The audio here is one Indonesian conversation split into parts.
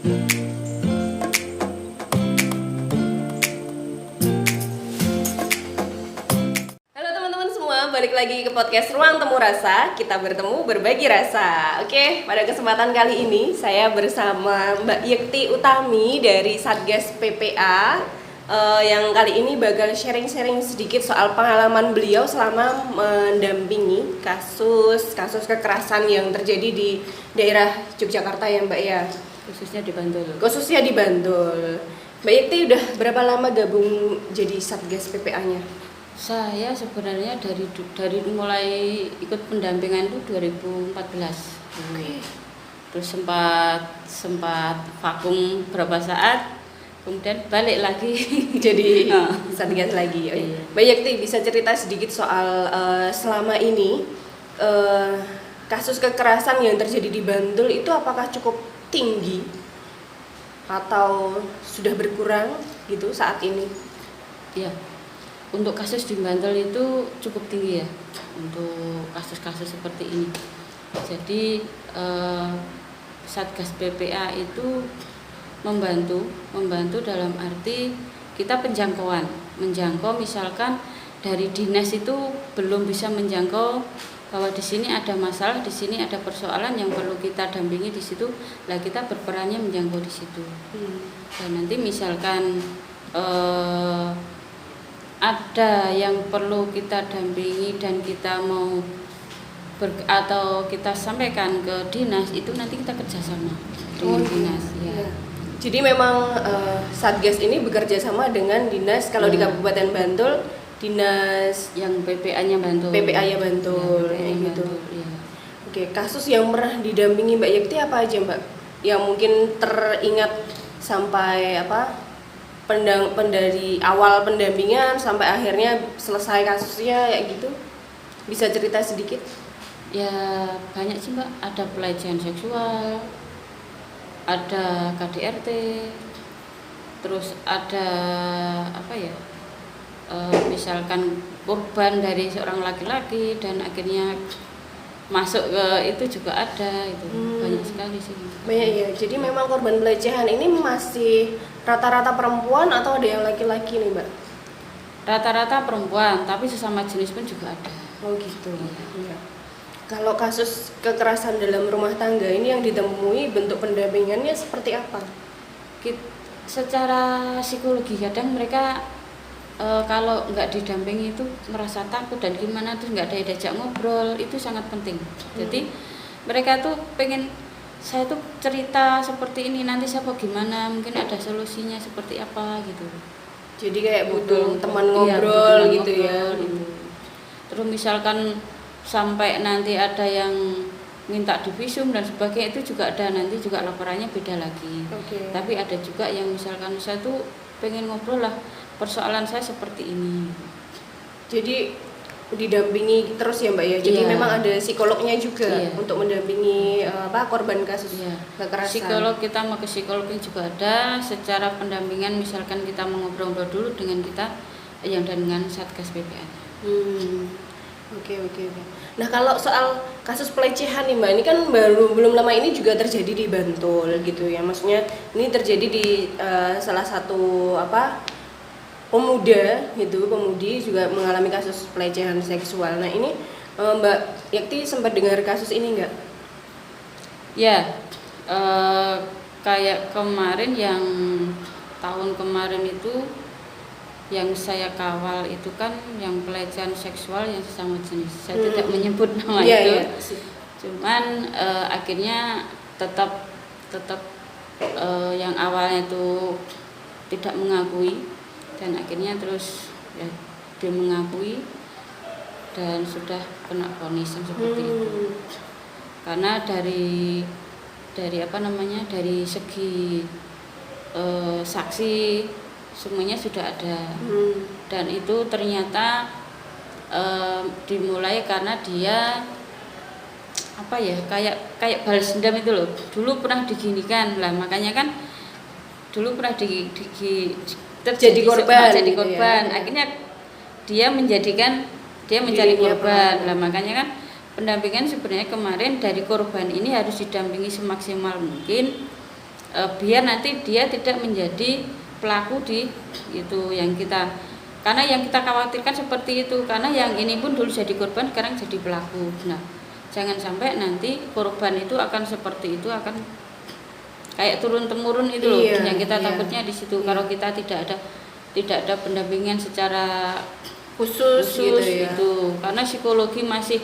Halo teman-teman semua, balik lagi ke podcast Ruang Temu Rasa. Kita bertemu berbagi rasa. Oke, pada kesempatan kali ini saya bersama Mbak Yekti Utami dari Satgas PPA, yang kali ini bakal sharing-sharing sedikit soal pengalaman beliau selama mendampingi kasus kekerasan yang terjadi di daerah Yogyakarta ya Mbak ya. Khususnya di Bantul. Khususnya di Bantul. Mbak Yekti udah berapa lama gabung jadi Satgas PPA-nya? Saya sebenarnya dari mulai ikut pendampingan itu 2014. Terus sempat vakum berapa saat, kemudian balik lagi jadi Satgas lagi. Iya. Mbak Yekti bisa cerita sedikit soal selama ini kasus kekerasan yang terjadi di Bantul itu apakah cukup tinggi atau sudah berkurang gitu saat ini? Ya. Untuk kasus di Bantul itu cukup tinggi ya, untuk kasus-kasus seperti ini. Jadi Satgas PPA itu membantu dalam arti kita menjangkau misalkan dari dinas itu belum bisa menjangkau bahwa di sini ada masalah, di sini ada persoalan yang perlu kita dampingi di situ, lah kita berperannya menjangkau di situ. Dan nanti misalkan ada yang perlu kita dampingi dan kita mau atau kita sampaikan ke dinas, itu nanti kita kerjasama dengan dinas ya. Jadi memang Satgas ini bekerja sama dengan dinas. Kalau di Kabupaten Bantul, dinas yang PPA-nya Bantul. PPA-nya Bantul, ya, PPA gitu. Bantul, ya. Oke, kasus yang pernah didampingi Mbak Yekti apa aja Mbak? Yang mungkin teringat sampai dari awal pendampingan sampai akhirnya selesai kasusnya kayak gitu, bisa cerita sedikit? Ya banyak sih Mbak, ada pelecehan seksual, ada KDRT, terus ada misalkan korban dari seorang laki-laki dan akhirnya masuk ke itu juga ada, itu banyak sekali sih. Banyak ya. Jadi memang korban pelecehan ini masih rata-rata perempuan atau ada yang laki-laki nih Mbak? Rata-rata perempuan, tapi sesama jenis pun juga ada. Oh gitu. Ya. Kalau kasus kekerasan dalam rumah tangga ini yang ditemui bentuk pendampingannya seperti apa? Secara psikologi kadang mereka kalau nggak didampingi itu merasa takut dan gimana, terus nggak ada diajak ngobrol, itu sangat penting. Jadi mereka tuh pengen, saya tuh cerita seperti ini, nanti siapa gimana, mungkin ada solusinya seperti apa gitu. Jadi kayak butuh teman ngobrol iya, gitu ya. Gitu. Terus misalkan sampai nanti ada yang minta divisum dan sebagainya, itu juga ada, nanti juga laporannya beda lagi. Tapi ada juga yang misalkan saya tuh pengen ngobrol lah, persoalan saya seperti ini. Jadi didampingi terus ya Mbak ya. Jadi iya. memang ada psikolognya juga untuk mendampingi korban kasus kekerasan. Psikolog, kita mau ke psikolognya juga ada. Secara pendampingan misalkan kita mau ngobrol dulu dengan kita yang dengan Satgas PPA. Oke. Nah kalau soal kasus pelecehan nih Mbak, ini kan belum lama ini juga terjadi di Bantul gitu ya. Maksudnya ini terjadi di salah satu pemudi juga mengalami kasus pelecehan seksual. Nah ini Mbak Yekti sempat dengar kasus ini nggak? Ya, kayak kemarin yang tahun kemarin itu yang saya kawal itu kan yang pelecehan seksual yang sesama jenis. Saya tidak menyebut nama itu. Cuman akhirnya tetap yang awalnya itu tidak mengakui, dan akhirnya terus ya, dia mengakui dan sudah kena vonis seperti itu. Karena dari segi saksi semuanya sudah ada. Dan itu ternyata dimulai karena dia kayak balas dendam itu loh. Dulu pernah diginikan lah, makanya kan dulu pernah terjadi korban. Akhirnya dia mencari korban. Lah makanya kan pendampingan sebenarnya kemarin dari korban ini harus didampingi semaksimal mungkin biar nanti dia tidak menjadi pelaku di itu yang kita, karena yang kita khawatirkan seperti itu, karena yang ini pun dulu jadi korban sekarang jadi pelaku. Nah, jangan sampai nanti korban itu akan seperti itu, akan kayak turun temurun itu loh. Yang kita takutnya di situ. Kalau kita tidak ada pendampingan secara khusus gitu ya. Itu karena psikologi masih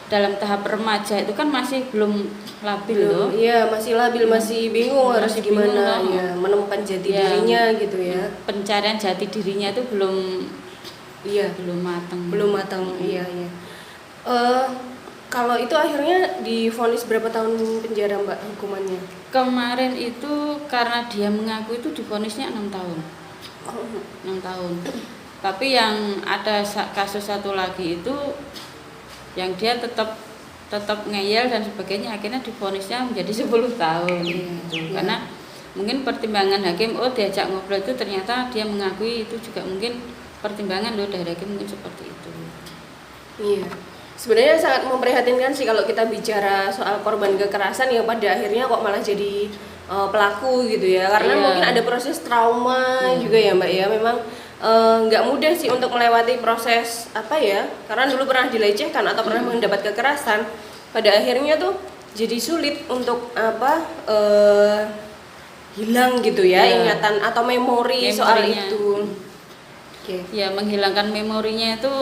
dalam tahap remaja itu kan masih belum labil loh. Iya, masih labil, masih bingung harus gimana ya, menemukan jati dirinya gitu ya. Pencarian jati dirinya itu belum matang. Iya. Kalau itu akhirnya divonis berapa tahun penjara Mbak hukumannya? Kemarin itu karena dia mengaku itu divonisnya 6 tahun. 6 tahun. Tapi yang ada kasus satu lagi itu yang dia tetap ngeyel dan sebagainya, akhirnya divonisnya menjadi 10 tahun gitu. Karena mungkin pertimbangan hakim, diajak ngobrol itu ternyata dia mengakui, itu juga mungkin pertimbangan loh dari hakim, mungkin seperti itu. Iya. Sebenarnya sangat memprihatinkan sih kalau kita bicara soal korban kekerasan yang pada akhirnya kok malah jadi pelaku gitu ya. Karena mungkin ada proses trauma juga ya Mbak ya. Memang nggak mudah sih untuk melewati proses karena dulu pernah dilecehkan atau pernah mendapat kekerasan, pada akhirnya tuh jadi sulit untuk hilang gitu ya ingatan atau memorinya soal itu. Ya, menghilangkan memorinya itu,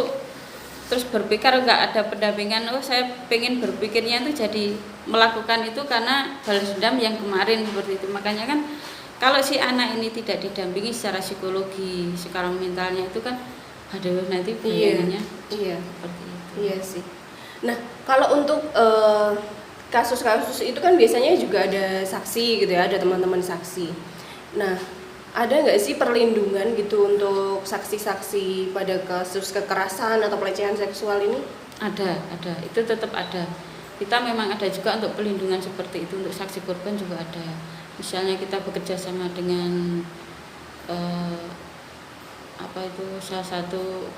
terus berpikir nggak ada pendampingan, saya pengen berpikirnya itu jadi melakukan itu karena balas dendam yang kemarin seperti itu. Makanya kan kalau si anak ini tidak didampingi secara psikologi, sekarang mentalnya itu kan nanti bayangannya seperti itu. Iya sih. Nah, kalau untuk kasus-kasus itu kan biasanya juga ada saksi gitu ya, ada teman-teman saksi. Nah, ada nggak sih perlindungan gitu untuk saksi-saksi pada kasus kekerasan atau pelecehan seksual ini? Ada, itu tetap ada. Kita memang ada juga untuk pelindungan seperti itu, untuk saksi korban juga ada. Misalnya kita bekerja sama dengan salah satu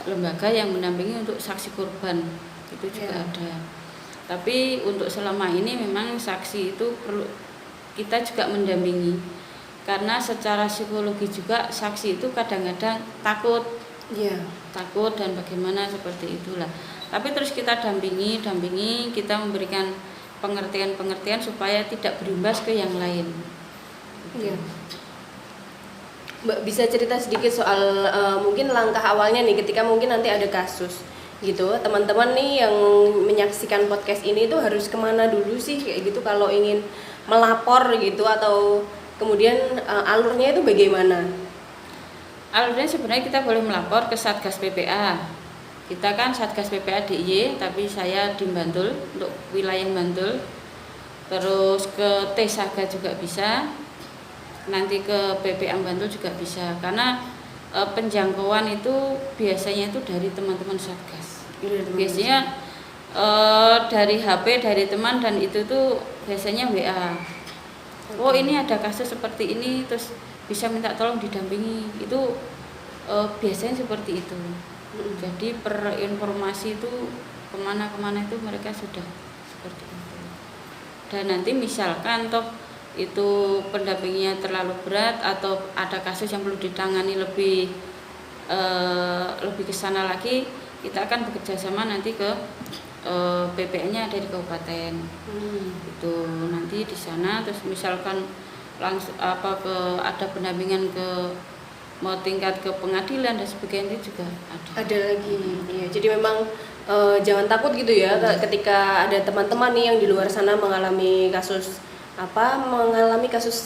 lembaga yang mendampingi untuk saksi korban, itu juga ada. Tapi untuk selama ini memang saksi itu perlu kita juga mendampingi, karena secara psikologi juga saksi itu kadang-kadang takut dan bagaimana seperti itulah. Tapi terus kita dampingi, kita memberikan pengertian supaya tidak berimbas ke yang lain. Iya. Mbak bisa cerita sedikit soal mungkin langkah awalnya nih ketika mungkin nanti ada kasus gitu, teman-teman nih yang menyaksikan podcast ini tuh harus kemana dulu sih kayak gitu kalau ingin melapor gitu, atau kemudian alurnya itu bagaimana? Alurnya sebenarnya kita boleh melapor ke Satgas PPA. Kita kan Satgas PPA DIY, tapi saya di Bantul, untuk wilayah Bantul. Terus ke T-Saga juga bisa, nanti ke PPA Bantul juga bisa. Karena penjangkauan itu biasanya itu dari teman-teman Satgas. Biasanya dari HP, dari teman, dan itu tuh biasanya WA. Ini ada kasus seperti ini, terus bisa minta tolong didampingi. Itu biasanya seperti itu. Jadi per informasi itu kemana-kemana itu mereka sudah seperti itu. Dan nanti misalkan toh itu pendampingnya terlalu berat atau ada kasus yang perlu ditangani lebih ke sana lagi, kita akan bekerja sama nanti ke PPN-nya ada di kabupaten. Itu nanti di sana, terus misalkan langsung ada pendampingan ke mau tingkat ke pengadilan dan sebagainya juga ada lagi. Ya, jadi memang jangan takut gitu ya ketika ada teman-teman nih yang di luar sana mengalami kasus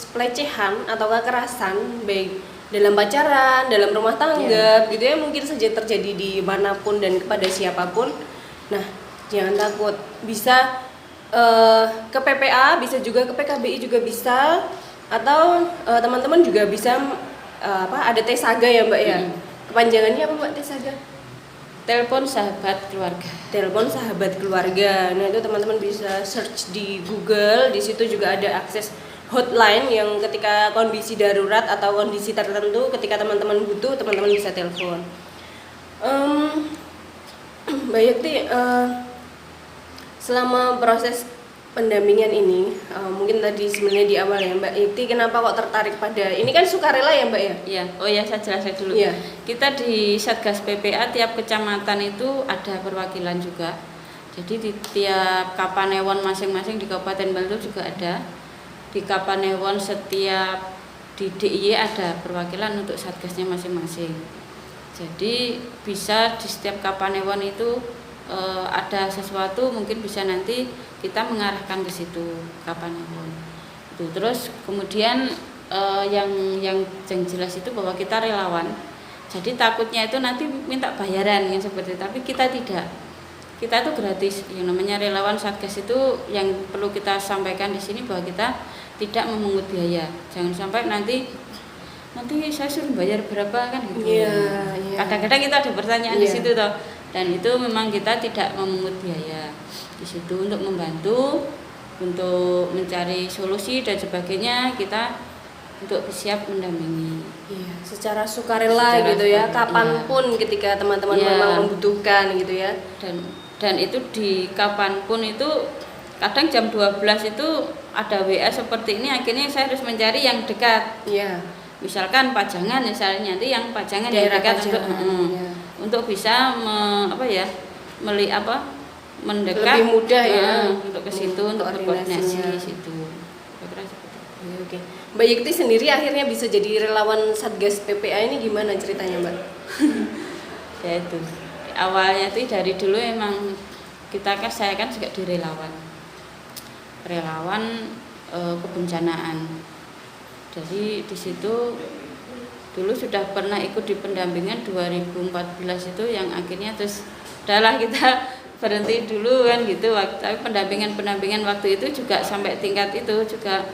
pelecehan atau kekerasan, baik dalam pacaran, dalam rumah tangga gitu ya, mungkin saja terjadi di manapun dan kepada siapapun. Nah, jangan takut, bisa ke PPA, bisa juga ke PKBI juga bisa, atau teman-teman juga bisa ada T-Saga ya Mbak ya. Kepanjangannya apa Mbak T-Saga? Telepon Sahabat Keluarga. Telepon Sahabat Keluarga. Nah, itu teman-teman bisa search di Google. Di situ juga ada akses hotline yang ketika kondisi darurat atau kondisi tertentu, ketika teman-teman butuh, teman-teman bisa telepon. Mbak Yekti, selama proses pendampingan ini, mungkin tadi sebenarnya di awal ya Mbak Yekti, kenapa kok tertarik pada ini, kan sukarela ya Mbak ya? Iya, oh ya saya jelaskan dulu. Iya. Kita di Satgas PPA tiap kecamatan itu ada perwakilan juga. Jadi di tiap Kapanewon masing-masing di Kabupaten Bantul juga ada. Di Kapanewon setiap di DIY ada perwakilan untuk satgasnya masing-masing. Jadi bisa di setiap Kapanewon itu ada sesuatu, mungkin bisa nanti kita mengarahkan ke situ Kapanewon. Itu terus kemudian yang jelas itu bahwa kita relawan. Jadi takutnya itu nanti minta bayaran yang seperti itu, tapi kita tidak. Kita itu gratis. Yang namanya relawan Satgas itu yang perlu kita sampaikan di sini bahwa kita tidak memungut biaya. Jangan sampai nanti saya suruh bayar berapa kan gitu. Iya. Kadang-kadang kita ada pertanyaan di Iya. situ toh. Dan itu memang kita tidak memungut biaya di situ untuk membantu, untuk mencari solusi dan sebagainya, kita untuk siap mendampingi. Iya, secara sukarela gitu ya, kapanpun ketika teman-teman memang membutuhkan gitu ya. Dan itu di kapanpun itu kadang jam 12 itu ada WA seperti ini, akhirnya saya harus mencari yang dekat. Iya. Misalkan Pajangan, misalnya nanti yang Pajangan Daerah yang dekat untuk bisa mendekat lebih mudah ya untuk ke situ, untuk berkoordinasi di situ. Oke. Mbak Yekti sendiri akhirnya bisa jadi relawan Satgas PPA ini gimana ceritanya Mbak? Ya itu awalnya tuh dari dulu emang saya kan juga di relawan kebencanaan. Jadi di situ dulu sudah pernah ikut di pendampingan 2014 itu, yang akhirnya terus udahlah kita berhenti dulu kan gitu. Tapi pendampingan waktu itu juga sampai tingkat itu juga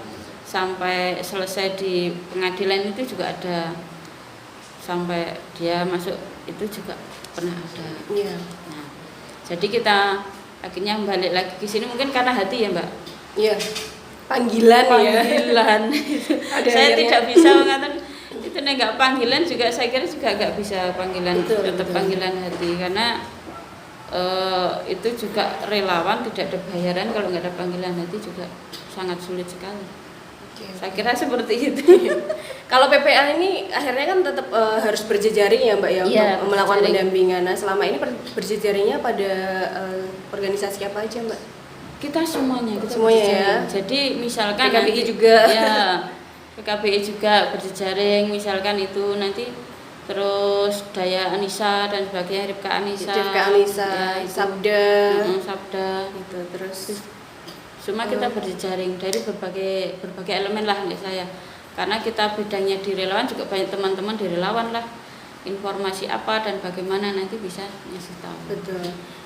sampai selesai di pengadilan itu juga ada, sampai dia masuk itu juga pernah ada. Iya. Nah, jadi kita akhirnya balik lagi ke sini mungkin karena hati ya Mbak. Iya. Panggilan. Saya tidak bisa mengatakan itu enggak panggilan juga, saya kira juga enggak bisa panggilan. Tetap panggilan hati, karena itu juga relawan tidak ada bayaran, kalau nggak ada panggilan hati juga sangat sulit sekali. Saya kira seperti itu. Kalau PPA ini akhirnya kan tetap harus berjejaring ya Mbak ya, untuk melakukan pendampingan. Nah selama ini berjejaringnya pada organisasi apa aja Mbak? Kita semuanya ya. Jadi misalkan PKBI juga. Ya, PKBI juga berjejaring. Misalkan itu nanti terus Daya Anissa dan sebagainya, Ripka Anissa, ya, Sabda gitu. Terus cuma kita berjejaring dari berbagai elemen lah untuk saya, karena kita bidangnya di relawan, juga banyak teman-teman di relawan lah, informasi apa dan bagaimana nanti bisa ngasih tahu. Betul.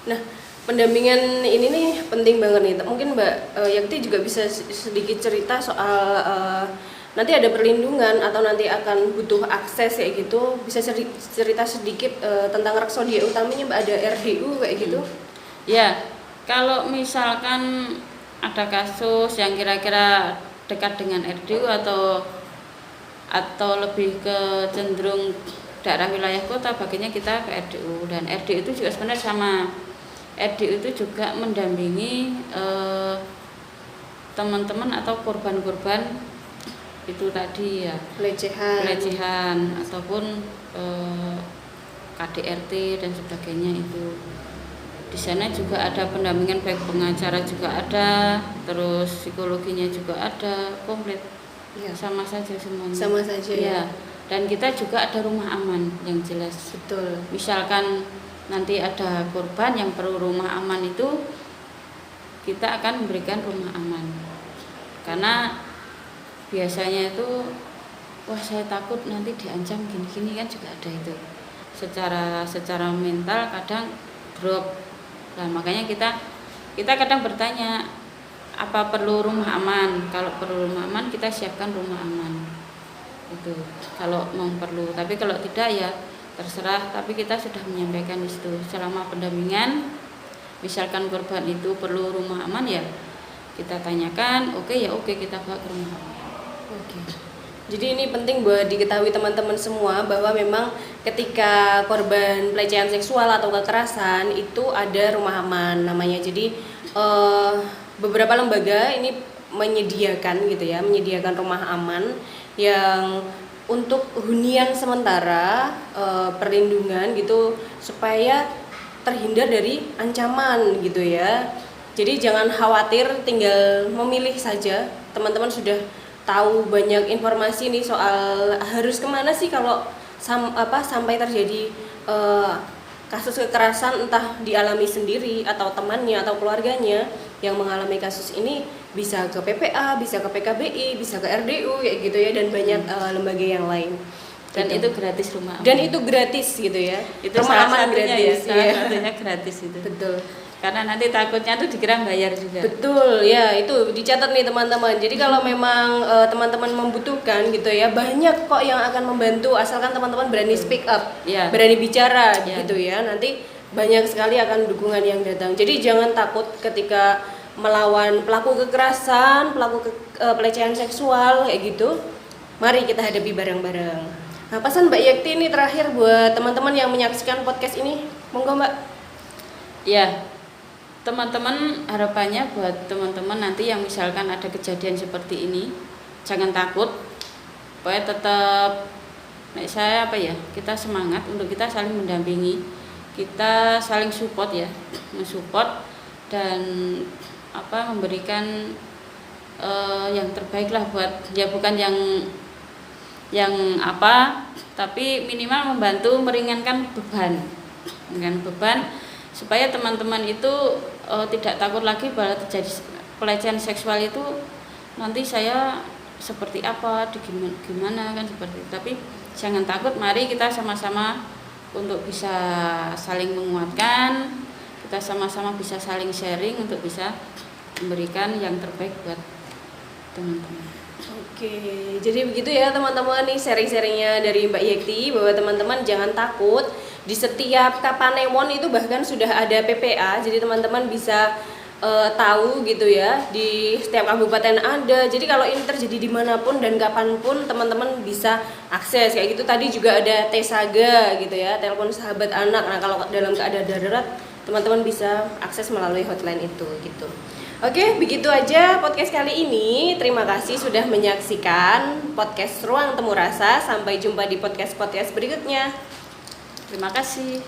Nah pendampingan ini nih penting banget nih, mungkin Mbak Yekti juga bisa sedikit cerita soal nanti ada perlindungan atau nanti akan butuh akses kayak gitu, bisa cerita sedikit tentang Reksodia utamanya Mbak, ada RDU kayak gitu. Ya, kalau misalkan ada kasus yang kira-kira dekat dengan RDU atau lebih ke cenderung daerah wilayah kota, baginya kita ke RDU. Dan RDU itu juga sebenarnya sama, RDU itu juga mendampingi teman-teman atau korban-korban itu tadi ya, pelecehan ataupun KDRT dan sebagainya itu. Di sana juga ada pendampingan, baik pengacara juga ada, terus psikologinya juga ada, komplit. Ya. Sama saja semuanya. Sama saja ya. Dan kita juga ada rumah aman yang jelas. Betul. Misalkan nanti ada korban yang perlu rumah aman, itu kita akan memberikan rumah aman. Karena biasanya itu, wah saya takut nanti diancam gini-gini kan juga ada itu. Secara mental kadang drop. Nah, makanya kita kadang bertanya, apa perlu rumah aman? Kalau perlu rumah aman, kita siapkan rumah aman. Itu kalau mau perlu. Tapi kalau tidak ya terserah. Tapi kita sudah menyampaikan di situ selama pendampingan. Misalkan korban itu perlu rumah aman, ya kita tanyakan, oke kita bawa ke rumah aman. Oke. Jadi ini penting buat diketahui teman-teman semua, bahwa memang ketika korban pelecehan seksual atau kekerasan itu ada rumah aman namanya. Jadi beberapa lembaga ini menyediakan gitu ya, menyediakan rumah aman yang untuk hunian sementara, perlindungan gitu supaya terhindar dari ancaman gitu ya. Jadi jangan khawatir, tinggal memilih saja. Teman-teman sudah tahu banyak informasi nih soal harus kemana sih kalau sampai terjadi kasus kekerasan, entah dialami sendiri atau temannya atau keluarganya yang mengalami kasus ini, bisa ke PPA, bisa ke PKBI, bisa ke RDU kayak gitu ya, dan banyak lembaga yang lain. Dan gitu. itu gratis rumah aman. Dan itu gratis gitu ya. Itu rumah salah aman satunya gratis. ya, salah satunya gratis itu. Betul. Karena nanti takutnya tuh dikira bayar juga. Betul ya, itu dicatat nih teman-teman. Jadi kalau memang teman-teman membutuhkan gitu ya, banyak kok yang akan membantu asalkan teman-teman berani speak up, Ya. berani bicara Ya. gitu ya. Nanti banyak sekali akan dukungan yang datang. Jadi jangan takut ketika melawan pelaku kekerasan, pelecehan seksual kayak gitu. Mari kita hadapi bareng-bareng. Nah, pesan Mbak Yekti ini terakhir buat teman-teman yang menyaksikan podcast ini, monggo Mbak. Ya, teman-teman, harapannya buat teman-teman nanti yang misalkan ada kejadian seperti ini, jangan takut, pokoknya tetap, saya kita semangat untuk kita saling mendampingi, kita saling support ya, mensupport dan memberikan yang terbaik lah buat, ya bukan yang tapi minimal membantu meringankan beban supaya teman-teman itu tidak takut lagi bahwa terjadi pelecehan seksual itu nanti saya seperti apa, gimana kan seperti itu. Tapi jangan takut, mari kita sama-sama untuk bisa saling menguatkan, kita sama-sama bisa saling sharing untuk bisa memberikan yang terbaik buat teman-teman. Oke, jadi begitu ya teman-teman, nih sharing-sharingnya dari Mbak Yekti, bahwa teman-teman jangan takut, di setiap Kapanewon itu bahkan sudah ada PPA, jadi teman-teman bisa tahu gitu ya, di setiap kabupaten ada. Jadi kalau ini terjadi dimanapun dan kapanpun teman-teman bisa akses kayak gitu. Tadi juga ada T-Saga gitu ya, telepon sahabat anak. Nah kalau dalam keadaan darurat teman-teman bisa akses melalui hotline itu gitu. Oke, begitu aja podcast kali ini. Terima kasih sudah menyaksikan podcast Ruang Temu Rasa. Sampai jumpa di podcast-podcast berikutnya. Terima kasih.